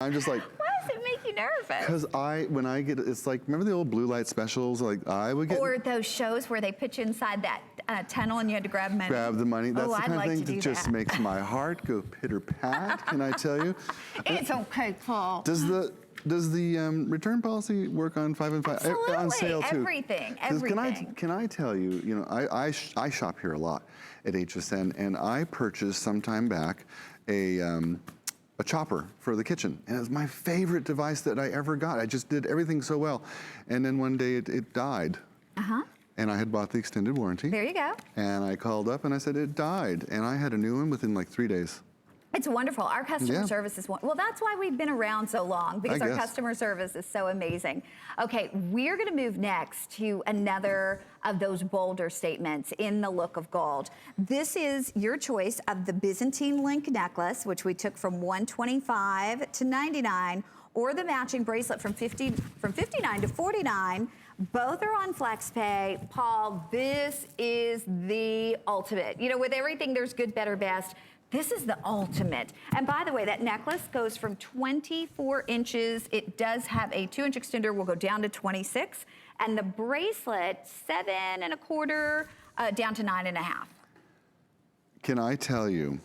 I'm just like, why does it make you nervous? because when I get, it's like, remember the old blue light specials? Like I would get. Or those shows where they put you inside that tunnel and you had to grab money. Grab the money. That's the kind of thing that just that. makes my heart go pitter pat. Can I tell you? It's okay, Paul. Does the return policy work on 5 and 5? Absolutely. On sale too? Everything. Can I tell you? You know, I shop here a lot at HSN, and I purchased some time back a chopper for the kitchen, and it was my favorite device that I ever got. I just did everything so well, and then one day it died. And I had bought the extended warranty. There you go. And I called up and I said it died, and I had a new one within like 3 days. It's wonderful. Our customer service is well, that's why we've been around so long, because our customer service is so amazing. Okay, we're gonna move next to another of those bolder statements in the look of gold. This is your choice of the Byzantine link necklace, which we took from $125 to $99, or the matching bracelet from $59 to $49. Both are on FlexPay. Paul, this is the ultimate. You know, with everything, there's good, better, best. This is the ultimate. And by the way, that necklace goes from 24 inches. It does have a 2-inch extender. We'll go down to 26. And the bracelet, 7 1/4 down to 9 1/2. Can I tell you,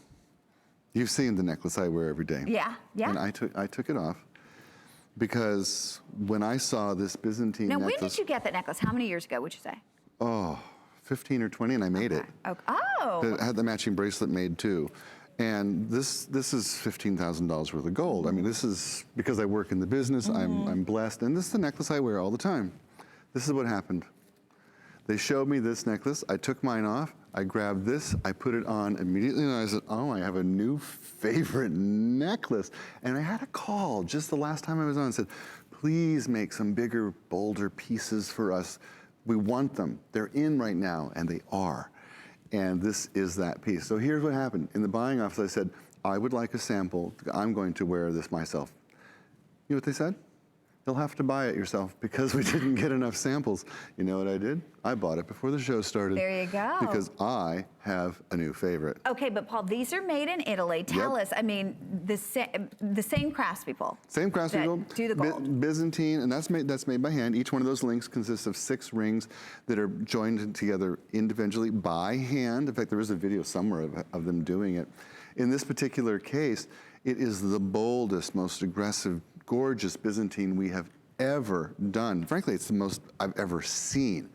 you've seen the necklace I wear every day. Yeah, yeah. And I took it off because when I saw this Byzantine necklace. Now, when did you get that necklace? How many years ago, would you say? Oh, 15 or 20, and I made it. Okay. Oh. It had the matching bracelet made too. And this is $15,000 worth of gold. I mean, this is, because I work in the business, I'm blessed. And this is the necklace I wear all the time. This is what happened. They showed me this necklace. I took mine off. I grabbed this. I put it on immediately. And I said, oh, I have a new favorite necklace. And I had a call just the last time I was on and said, please make some bigger, bolder pieces for us. We want them. They're in right now, and they are. And this is that piece. So here's what happened. In the buying office, I said, I would like a sample. I'm going to wear this myself. You know what they said? You'll have to buy it yourself because we didn't get enough samples. You know what I did? I bought it before the show started. There you go. Because I have a new favorite. Okay, but Paul, these are made in Italy. Tell us, I mean, the same craftspeople. Same craftspeople. Do the gold. Byzantine, and that's made by hand. Each one of those links consists of 6 rings that are joined together individually by hand. In fact, there is a video somewhere of them doing it. In this particular case, it is the boldest, most aggressive, gorgeous Byzantine we have ever done. Frankly, it's the most I've ever seen.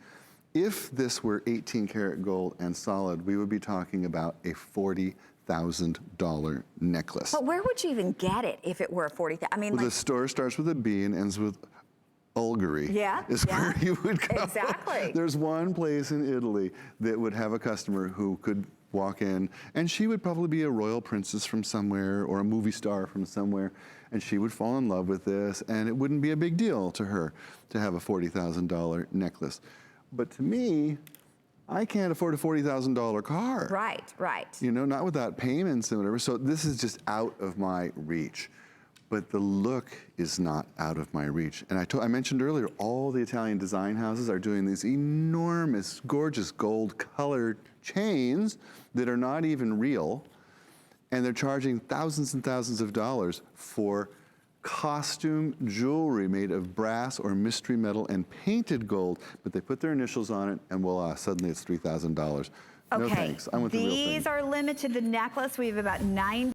If this were 18 karat gold and solid, we would be talking about a $40,000 necklace. But where would you even get it if it were a $40,000? I mean, well, like, the store starts with a B and ends with Bulgari. Yeah, is where you would go. Exactly. There's one place in Italy that would have a customer who could walk in, and she would probably be a royal princess from somewhere or a movie star from somewhere, and she would fall in love with this, and it wouldn't be a big deal to her to have a $40,000 necklace. But to me, I can't afford a $40,000 car. Right, right. You know, not without payments and whatever. So this is just out of my reach. But the look is not out of my reach. And I mentioned earlier, all the Italian design houses are doing these enormous, gorgeous gold-colored chains that are not even real. And they're charging thousands and thousands of dollars for costume jewelry made of brass or mystery metal and painted gold, but they put their initials on it, and voila, suddenly it's $3,000. Okay, no thanks. I want the real thing. These are limited. The necklace, we have about 9